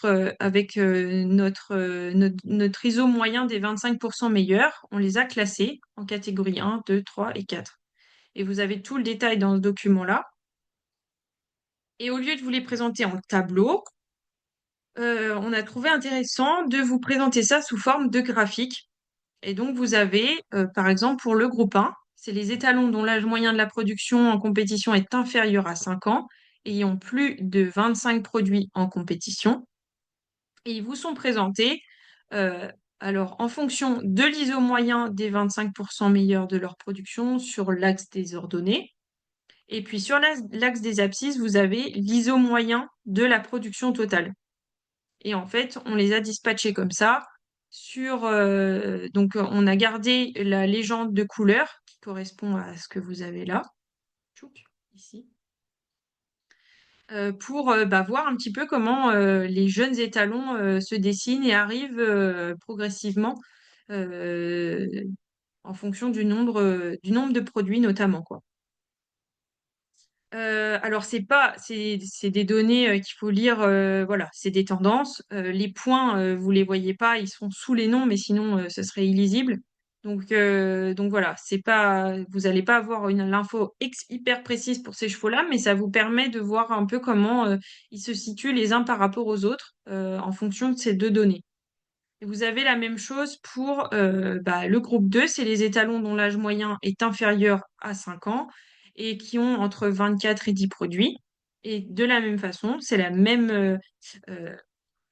notre ISO moyen des 25% meilleurs. On les a classés en catégorie 1, 2, 3 et 4. Et vous avez tout le détail dans ce document-là. Et au lieu de vous les présenter en tableau, on a trouvé intéressant de vous présenter ça sous forme de graphique. Et donc, vous avez, par exemple, pour le groupe 1, c'est les étalons dont l'âge moyen de la production en compétition est inférieur à 5 ans et ayant plus de 25 produits en compétition. Et ils vous sont présentés, euh, alors, en fonction de l'ISO moyen des 25% meilleurs de leur production sur l'axe des ordonnées. Et puis, sur l'axe des abscisses, vous avez l'ISO moyen de la production totale. Et en fait, on les a dispatchés comme ça. Donc, on a gardé la légende de couleur qui correspond à ce que vous avez là, tchouk, ici, pour bah, voir un petit peu comment les jeunes étalons se dessinent et arrivent progressivement euh, en fonction du nombre de produits notamment, quoi. Alors c'est des données qu'il faut lire, voilà, c'est des tendances. Les points, vous les voyez pas, ils sont sous les noms, mais sinon ce serait illisible. Donc voilà, c'est pas, vous allez pas avoir l'info hyper précise pour ces chevaux-là, mais ça vous permet de voir un peu comment ils se situent les uns par rapport aux autres en fonction de ces deux données. Et vous avez la même chose pour bah, le groupe 2, c'est les étalons dont l'âge moyen est inférieur à 5 ans et qui ont entre 24 et 10 produits. Et de la même façon, euh,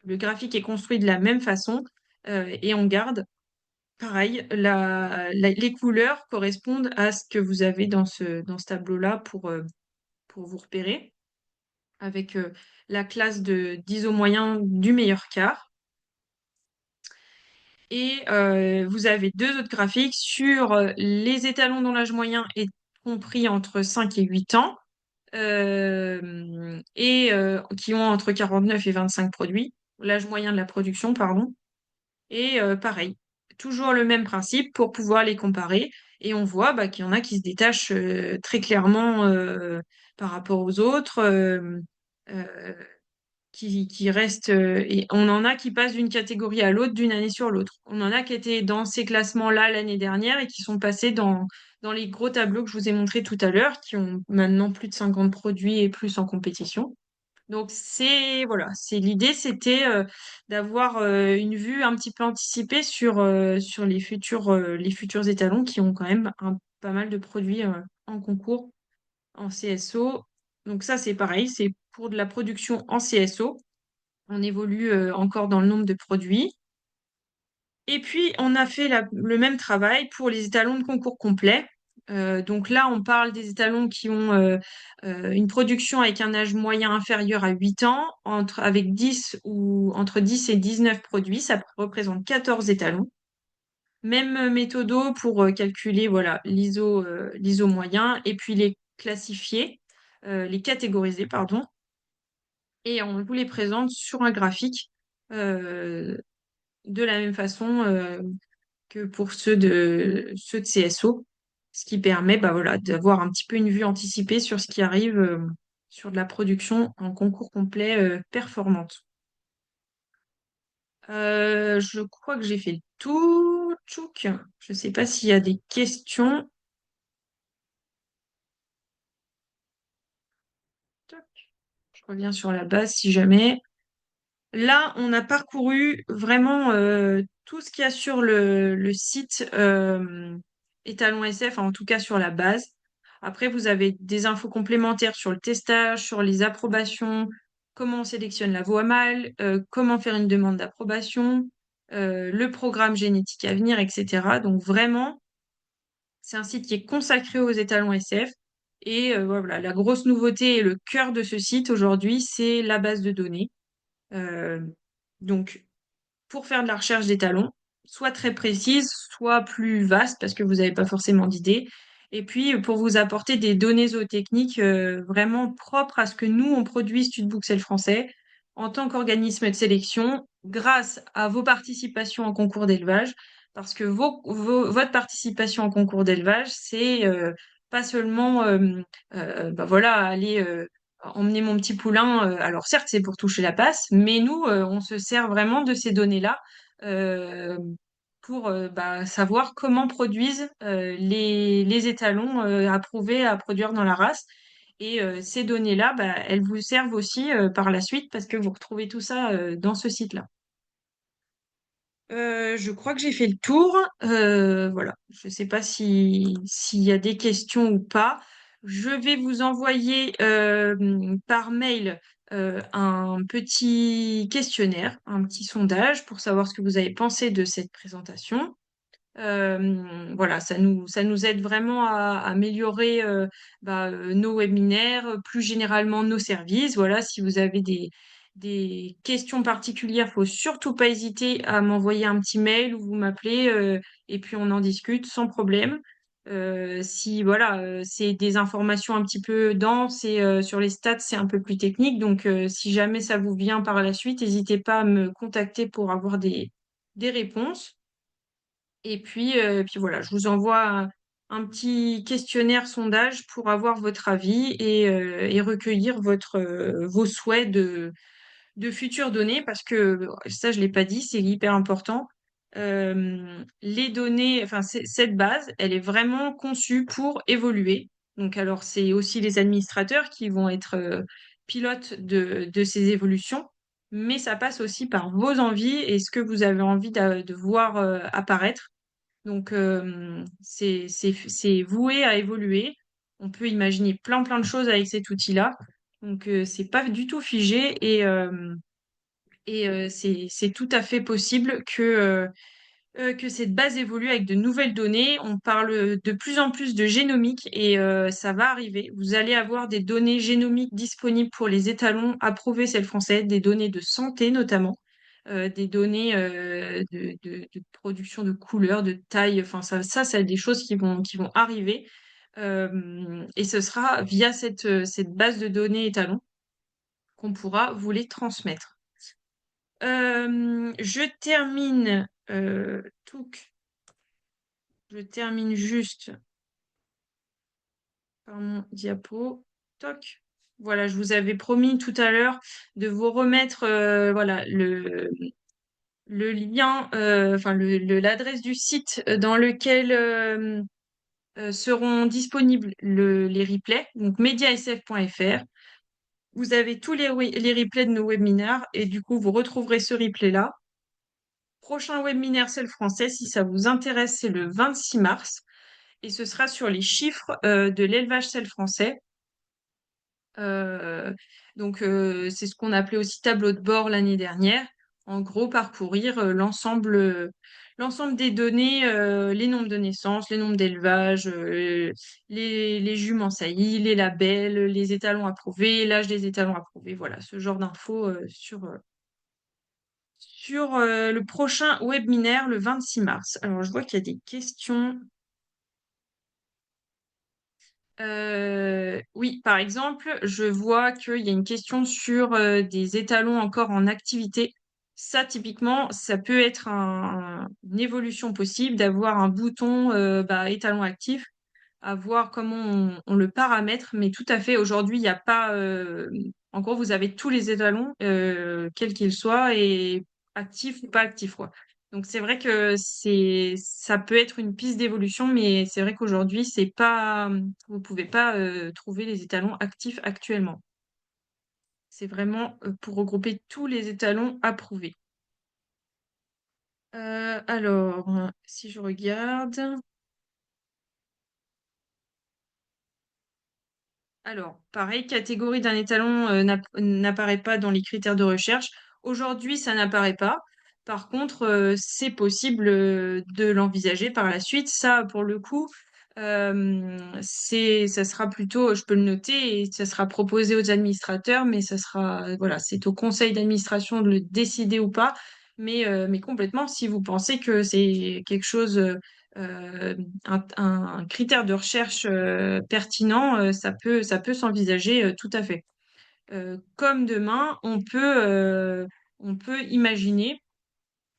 le graphique est construit de la même façon et on garde, pareil, les couleurs correspondent à ce que vous avez dans ce tableau-là pour vous repérer avec la classe d'ISO moyen du meilleur quart. Et vous avez deux autres graphiques sur les étalons dont l'âge moyen est compris entre 5 et 8 ans et qui ont entre 49 et 25 produits, l'âge moyen de la production, pardon. Et pareil, toujours le même principe pour pouvoir les comparer. Et on voit bah, qu'il y en a qui se détachent très clairement par rapport aux autres. Euh, qui restent, et on en a qui passent d'une catégorie à l'autre, d'une année sur l'autre. On en a qui étaient dans ces classements-là l'année dernière et qui sont passés dans les gros tableaux que je vous ai montrés tout à l'heure, qui ont maintenant plus de 50 produits et plus en compétition. Donc voilà, l'idée, c'était d'avoir une vue un petit peu anticipée sur les futurs étalons qui ont quand même pas mal de produits en concours en CSO. Donc ça, c'est pareil, c'est pour de la production en CSO. On évolue encore dans le nombre de produits. Et puis, on a fait le même travail pour les étalons de concours complet. Donc là, on parle des étalons qui ont une production avec un âge moyen inférieur à 8 ans, avec 10 ou entre 10 et 19 produits. Ça représente 14 étalons. Même méthodo pour calculer voilà, l'ISO moyen et puis les classifier, les catégoriser, pardon. Et on vous les présente sur un graphique euh, de la même façon que pour ceux de CSO, ce qui permet bah, voilà, d'avoir un petit peu une vue anticipée sur ce qui arrive sur de la production en concours complet performante. Je crois que j'ai fait le tour. Tchouk. Je ne sais pas s'il y a des questions. Toc. Je reviens sur la base si jamais. Là, on a parcouru vraiment tout ce qu'il y a sur le site Étalon SF, en tout cas sur la base. Après, vous avez des infos complémentaires sur le testage, sur les approbations, comment on sélectionne la voie mâle, comment faire une demande d'approbation, le programme génétique à venir, etc. Donc vraiment, c'est un site qui est consacré aux étalons SF. Et voilà, la grosse nouveauté et le cœur de ce site aujourd'hui, c'est la base de données. Euh, donc, pour faire de la recherche des talons, soit très précise, soit plus vaste parce que vous n'avez pas forcément d'idée. Et puis, pour vous apporter des données zootechniques vraiment propres à ce que nous, on produit Studbooksel français en tant qu'organisme de sélection grâce à vos participations en concours d'élevage. Parce que votre participation en concours d'élevage, c'est pas seulement bah voilà, aller emmener mon petit poulain. Alors certes, c'est pour toucher la passe, mais nous, on se sert vraiment de ces données-là euh, pour bah, savoir comment produisent les étalons approuvés à produire dans la race. Et ces données-là, bah, elles vous servent aussi par la suite parce que vous retrouvez tout ça dans ce site-là. Je crois que j'ai fait le tour. Voilà. Je ne sais pas s'il y a des questions ou pas. Je vais vous envoyer par mail un petit questionnaire, un petit sondage pour savoir ce que vous avez pensé de cette présentation. Voilà, ça nous aide vraiment à améliorer bah, nos webinaires, plus généralement nos services. Voilà, si vous avez des questions particulières, faut surtout pas hésiter à m'envoyer un petit mail ou vous m'appeler et puis on en discute sans problème. Si voilà, c'est des informations un petit peu denses et sur les stats, c'est un peu plus technique. Donc, si jamais ça vous vient par la suite, n'hésitez pas à me contacter pour avoir des réponses. Et puis voilà, je vous envoie un petit questionnaire sondage pour avoir votre avis et recueillir vos souhaits de futures données parce que ça, je l'ai pas dit, c'est hyper important. Les données, enfin, cette base, elle est vraiment conçue pour évoluer. Donc, alors, c'est aussi les administrateurs qui vont être pilotes de ces évolutions, mais ça passe aussi par vos envies et ce que vous avez envie de voir apparaître. Donc, c'est voué à évoluer. On peut imaginer plein de choses avec cet outil-là. Donc, c'est pas du tout figé et c'est tout à fait possible que cette base évolue avec de nouvelles données. On parle de plus en plus de génomique et ça va arriver. Vous allez avoir des données génomiques disponibles pour les étalons approuvés, celles françaises, des données de santé notamment, des données de production de couleurs, de taille. Enfin, ça, c'est des choses qui vont arriver. Et ce sera via cette base de données étalons qu'on pourra vous les transmettre. Je termine je termine juste par mon diapo. Toc. Voilà, je vous avais promis tout à l'heure de vous remettre voilà, le lien, enfin l'adresse du site dans lequel seront disponibles les replays, donc mediasf.fr. Vous avez tous les replays de nos webinaires et du coup, vous retrouverez ce replay-là. Prochain webinaire, c'est le français. Si ça vous intéresse, c'est le 26 mars. Et ce sera sur les chiffres de l'élevage sel français. Euh, donc, c'est ce qu'on appelait aussi tableau de bord l'année dernière. En gros, parcourir l'ensemble des données, les nombres de naissance, les nombres d'élevage, les juments saillies, les labels, les étalons approuvés, l'âge des étalons approuvés. Voilà, ce genre d'infos sur le prochain webinaire le 26 mars. Alors, je vois qu'il y a des questions. Oui, par exemple, je vois qu'il y a une question sur des étalons encore en activité. Ça, typiquement, ça peut être une évolution possible d'avoir un bouton bah, étalon actif, à voir comment on le paramètre. Mais tout à fait, aujourd'hui, il n'y a pas. En gros, vous avez tous les étalons, quels qu'ils soient, et actifs ou pas actifs, quoi. Donc c'est vrai que ça peut être une piste d'évolution, mais c'est vrai qu'aujourd'hui, vous pouvez pas trouver les étalons actifs actuellement. C'est vraiment pour regrouper tous les étalons approuvés. Alors, si je regarde. Alors, pareil, catégorie d'un étalon n'apparaît pas dans les critères de recherche. Aujourd'hui, ça n'apparaît pas. Par contre, c'est possible de l'envisager par la suite. Ça, pour le coup, ça sera plutôt, je peux le noter, et ça sera proposé aux administrateurs, mais ça sera, voilà, c'est au conseil d'administration de le décider ou pas. Mais complètement, si vous pensez que c'est quelque chose euh, un critère de recherche pertinent, ça peut s'envisager tout à fait. Comme demain, on peut imaginer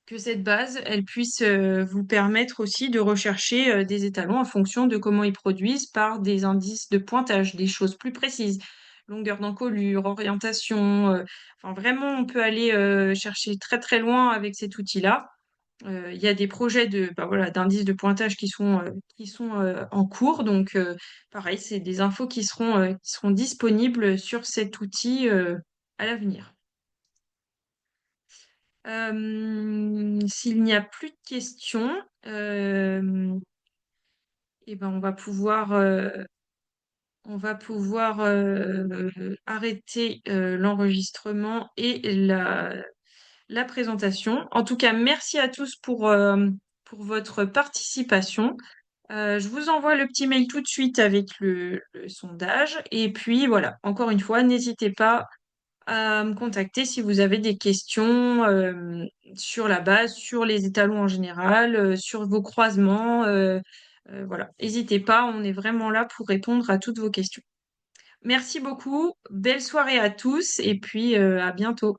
que cette base, elle puisse vous permettre aussi de rechercher des étalons en fonction de comment ils produisent par des indices de pointage, des choses plus précises, longueur d'encolure, orientation. Enfin, vraiment, on peut aller chercher très très loin avec cet outil-là. Il y a des projets bah voilà, d'indices de pointage qui sont en cours. Donc, pareil, c'est des infos qui seront disponibles sur cet outil à l'avenir. S'il n'y a plus de questions, eh ben on va pouvoir arrêter l'enregistrement et la présentation. En tout cas, merci à tous pour votre participation. Je vous envoie le petit mail tout de suite avec le sondage. Et puis voilà, encore une fois, n'hésitez pas à me contacter si vous avez des questions sur la base, sur les étalons en général, sur vos croisements. Voilà, n'hésitez pas, on est vraiment là pour répondre à toutes vos questions. Merci beaucoup, belle soirée à tous et puis à bientôt.